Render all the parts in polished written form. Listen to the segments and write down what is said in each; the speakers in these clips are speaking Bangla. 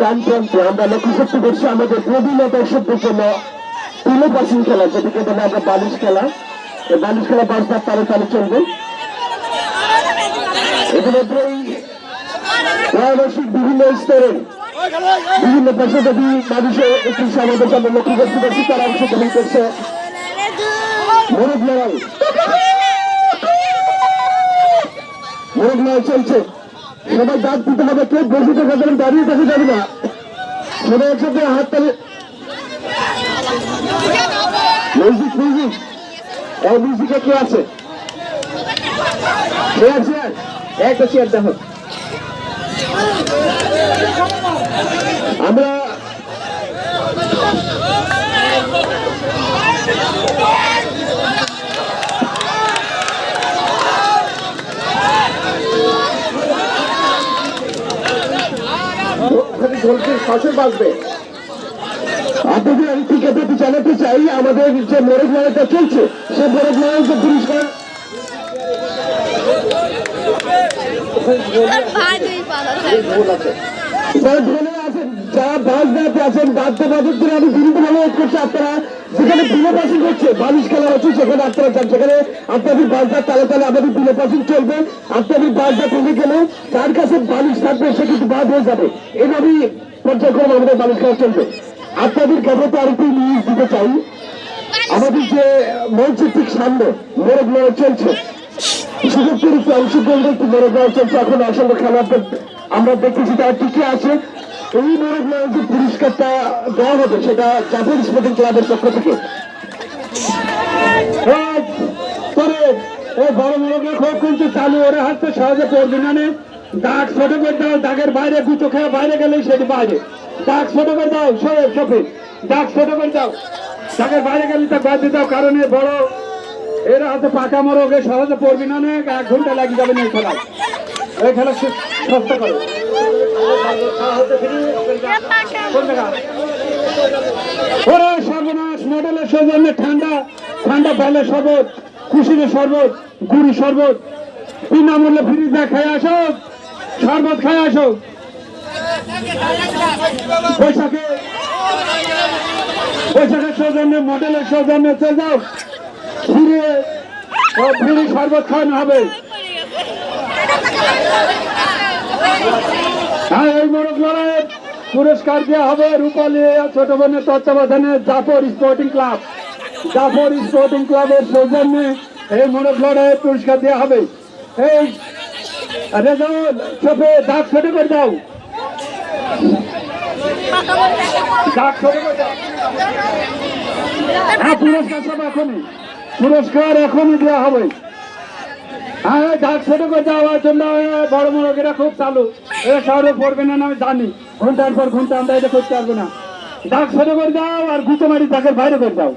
ডান প্রান্তে আমরা লক্ষ্য করতে পারছি আমাদের প্রবীণ দর্শকদের জন্য পিলো পাসিং খেলা, যেটিকে বলে আমরা বালিশ খেলা। এই বালিশ খেলা বারবার তালে তালে চলবে। ইতিমধ্যেই বাংলাদেশের বিভিন্ন স্তরের বিভিন্ন পেশাজীবী মানুষের একটি সমাবেশ আমরা লক্ষ্য করতে পারছি। তারা অংশগ্রহণ করছে মোরগ লড়াই। মোরগ লড়াই চলছে। সবাই দাঁত দিতে হবে, কেউ বসে থাকা যাবেন, দাঁড়িয়ে থাকা যাবে না। সবাই একসাথে হাত তালে মিউজিক মিউজিক এই মিউজিকে কে আছে? চেয়ার চেয়ার একটা চেয়ার দেখো। আমরা ঢোলকির ফাঁসে বাজবে। আপনাদের আমি ঠিকাদারটি জানাতে চাই, আমাদের যে মোরগ লড়াইটা চলছে সে মোরগ লড়াই যে পুরস্কার যারা ঢোলে আছেন, যারা বাস দাঁড়াতে আছেন, বাদ্যবাদকদের আমি বিরুদ্ধে অনুরোধ করছি, আপনারা যেখানে বিলে পাসিং হচ্ছে, বালিশ খেলা হচ্ছে, সেখানে আপনারা যান। সেখানে আপনাদের বাসদার তালে তালে আমাদের বিলে পাসিং চলবে। আপনাদের বাসদা থেকে গেলে তার কাছে বালিশ থাকবে, সে কিন্তু বাদ হয়ে যাবে। এভাবেই পর্যায়ক্রমে আমাদের বালিশ খেলা চলবে। আপনাদের কাছে আরেকটি নিউজ দিতে চাই, আমাদের যে মঞ্চের ঠিক সামনে মোরগ লড়াই চলছে, সুযোগের একটি অংশগ্রহণ একটি মোরগ লড়াই চলছে। এখন অসংখ্য খেলোয়াড়দের আমরা দেখতেছি তারা টিকে আছে। এই মোরগ লড়াই যে পুরস্কারটা দেওয়া হবে সেটা জাফর স্পোর্টিং ক্লাবের পক্ষ থেকে। বড় মোরগের খোঁজ কিন্তু চালু, ওরা হাতে সহজে পড়বে না। দাগ ছোট করে দাও, দাগের বাইরে গুঁতো খেয়ে বাইরে গেলেই সেটি বাইরে। দাগ ছোট করে দাও, সফিক দাগ ছোট করে দাও, দাগের বাইরে গেলে তা বাদ দিয়ে দাও। কারণ এ বড়, এরা হাতে পাকা মোরগে সহজে পড়বি না, 1 ঘন্টা লাগিয়ে যাবে না এই খেলায়। এই খেলা সস্তা করো। ওরা সর্বনাশ মডেলের সৌজন্যে ঠান্ডা ঠান্ডা বেলের শরবত, কুশিনের শরবত, গুড়ি শরবত বিনামূল্যে ফ্রিজে খেয়ে আসো, শরবত খেয়ে আসো। বৈশাখের সৌজন্যে মডেলের সৌজন্যে চলে যাও, ফিরে ফ্রি শরবত খাওয়ানো হবে। হ্যাঁ, এই মোরগ লড়াইয়ের পুরস্কার দেওয়া হবে রূপালী ছোট বোনের তত্ত্বাবধানে Jafar sporting club. Jafar sporting ক্লাবের সৌজন্যে এই মোরগ লড়াইয়ের পুরস্কার দেওয়া হবে। এই রেজাউল চোখে দাগ ছোট করে দাও, দাগ ছোট করে দাও। হ্যাঁ, পুরস্কার সব এখনই, পুরস্কার এখনই দেওয়া হবে। হ্যাঁ, দাগ ছোট করে দেওয়ার জন্য বড় মোরগেরা খুব চালু, এরা শহরে পড়বে না আমি জানি। ঘন্টার পর ঘন্টা আমরা এটা করতে পারবো না। দাগ ছোট করে দাও আর গুঁতো মারি দাগের বাইরে করে দাও।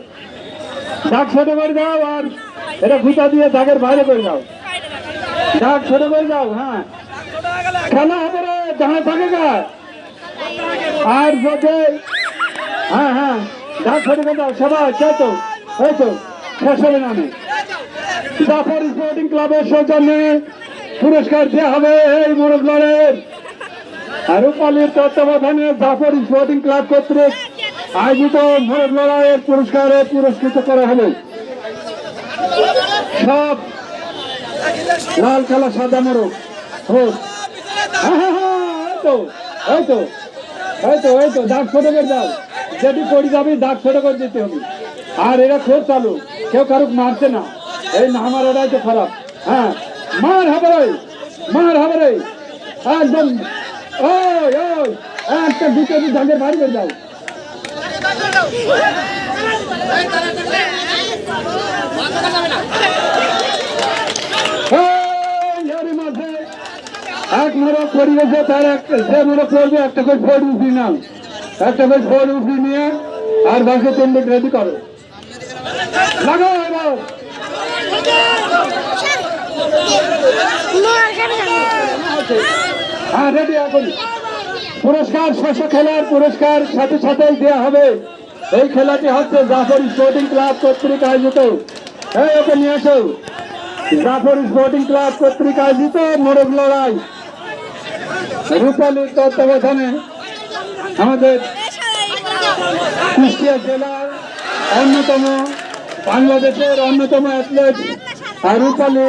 দাগ ছোট করে দাও আর এটা গুঁতা দিয়ে দাগের বাইরে করে দাও। দাগ ছোট করে দাও। হ্যাঁ, খেলা হবে রে, জানা থাকে গা। আর যদি হ্যাঁ হ্যাঁ দাগ ছোট করে দাও সবাই, তো এই তো শেষ হবে না। জাফর স্পোর্টিং ক্লাবের সৌজন্যে পুরস্কার দেওয়া হবে এই মোরগ লড়াইয়ের রূপালীর তত্ত্বাবধানে জাফর স্পোর্টিং ক্লাব কর্তৃক আয়োজিত মোরগ লড়াইয়ের পুরস্কারে পুরস্কৃত করা হবে। সব লাল কালা সাদা মোরগ হোক। হ্যাঁ হ্যাঁ, এই তো দাগ ছোট করে দাও, যেটি পড়ে যাবে দাগ ছোট করে দিতে হবে। আর এরা খুব চালু, কেউ কারুক মারছে না। এই না আমার ওটাই তো খারাপ। হ্যাঁ, মার হবে রে, মার হবে রে একদম। ওই ওই একটা দুটো দাগের বাড়ি করে দাও। এক মোরগ পড়ে গেছে, তার যে মোরগ পড়বে একটা করে ফোর উঠি নাও, একটা করে ফোর উঠি নিয়ে আর বাকি 3 মিনিট রেডি করো। লাগাও এবার। হ্যাঁ, রেডি এখন। পুরস্কার শেষ, খেলার পুরস্কার সাথে সাথেই দেওয়া হবে। এই খেলাটি হচ্ছে জাফর স্পোর্টিং ক্লাব কর্তৃক আয়োজিত। এই ওকে নিয়ে আসো। জাফর স্পোর্টিং ক্লাব কর্তৃক আয়োজিত মোরগ লড়াই রূপালীর তত্ত্বাবধানে আমাদের কুষ্টিয়া জেলার অন্যতম বাংলাদেশের অন্যতম অ্যাথলেট রূপালী